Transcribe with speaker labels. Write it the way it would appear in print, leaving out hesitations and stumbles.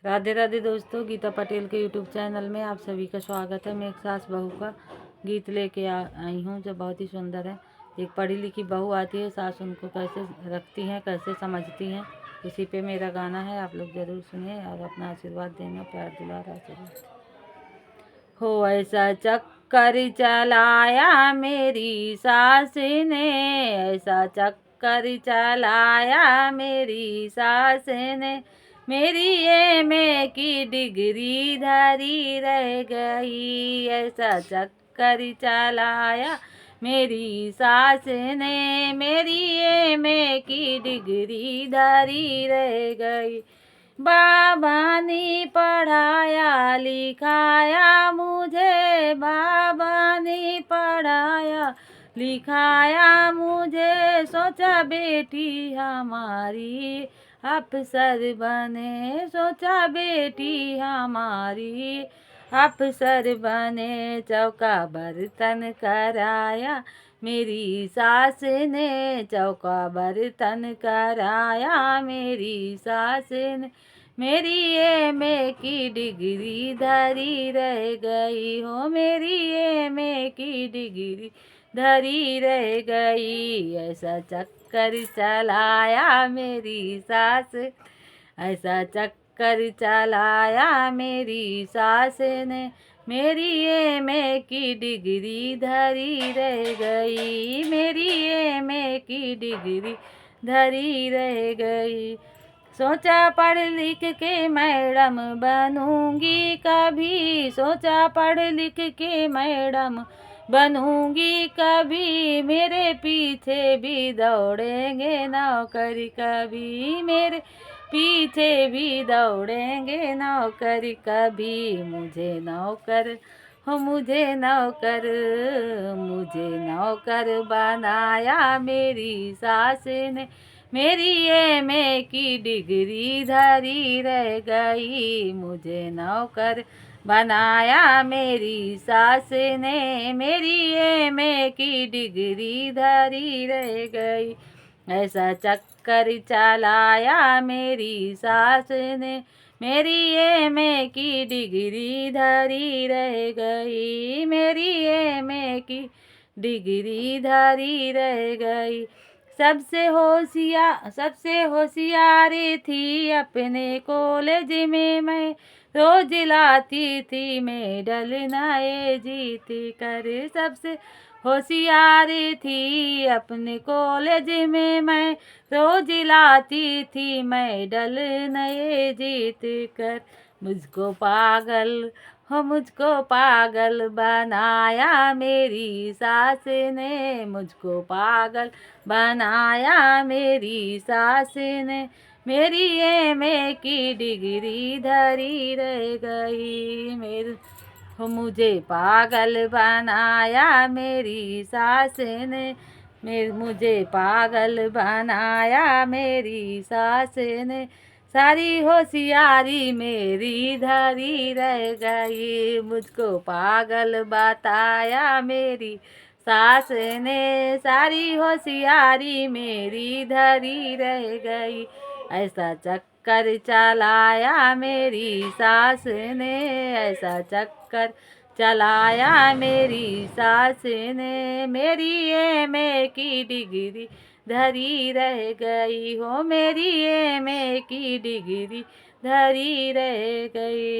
Speaker 1: राधे राधे दोस्तों, गीता पटेल के YouTube channel में आप सभी का स्वागत है। मैं एक सास बहू का गीत लेके आई हूँ जो बहुत ही सुंदर है। एक पढ़ी लिखी बहू आती है, सास उनको कैसे रखती हैं, कैसे समझती हैं, इसी पे मेरा गाना है। आप लोग ज़रूर सुनिए और अपना आशीर्वाद देना, प्यार दुलार आशीर्वाद। हो ऐसा चक्कर चलाया मेरी सास ने, ऐसा चक्कर चलाया मेरी सास ने, मेरी एमए की डिग्री धरी रह गई। ऐसा चक्कर चलाया मेरी सास ने, मेरी एमए की डिग्री धरी रह गई। बाबा ने पढ़ाया लिखाया मुझे, बाबा ने पढ़ाया लिखाया मुझे, सोचा बेटी हमारी अफसर बने, सोचा बेटी हमारी अफसर बने। चौका बर्तन कराया मेरी सास ने, चौका बर्तन कराया मेरी सास ने, मेरी एमए की डिग्री धरी रह गई। हो मेरी एमए की डिग्री धरी रह गई। ऐसा चक्कर चलाया मेरी सास, ऐसा चक्कर चलाया मेरी सास ने, मेरी एमए की डिग्री धरी रह गई, मेरी एमए की डिग्री धरी रह गई। सोचा पढ़ लिख के मैडम बनूंगी कभी, सोचा पढ़ लिख के मैडम बनूंगी कभी, मेरे पीछे भी दौड़ेंगे नौकरी कभी, मेरे पीछे भी दौड़ेंगे नौकरी कभी। मुझे नौकर हो, मुझे नौकर, मुझे नौकर बनाया मेरी सास ने, मेरी एमए की डिग्री धरी रह गई। मुझे नौकर बनाया मेरी सास ने, मेरी एमए की डिग्री धरी रह गई। ऐसा चक्कर चलाया मेरी सास ने, मेरी एमए की डिग्री धरी रह गई, मेरी एमए की डिग्री धरी रह गई। सबसे होशियार थी अपने कॉलेज में मैं, रोज लाती थी मेडल नए जीत कर। सबसे होशियार थी अपने कॉलेज में मैं, रोज लाती थी मेडल नए जीत कर। मुझको पागल हो, मुझको पागल बनाया मेरी सास ने, मुझको पागल बनाया मेरी सास ने, मेरी एमए की डिग्री धरी रह गई। मुझे पागल बनाया मेरी सास ने, मुझे पागल बनाया मेरी सास ने, सारी होशियारी मेरी धरी रह गई। मुझको पागल बताया मेरी सास ने, सारी होशियारी मेरी धरी रह गई। ऐसा चक्कर चलाया मेरी सास ने, ऐसा चक्कर चलाया मेरी सास ने, मेरी एमए की डिग्री धरी रह गई। हो मेरी एमए की डिग्री धरी रह गई।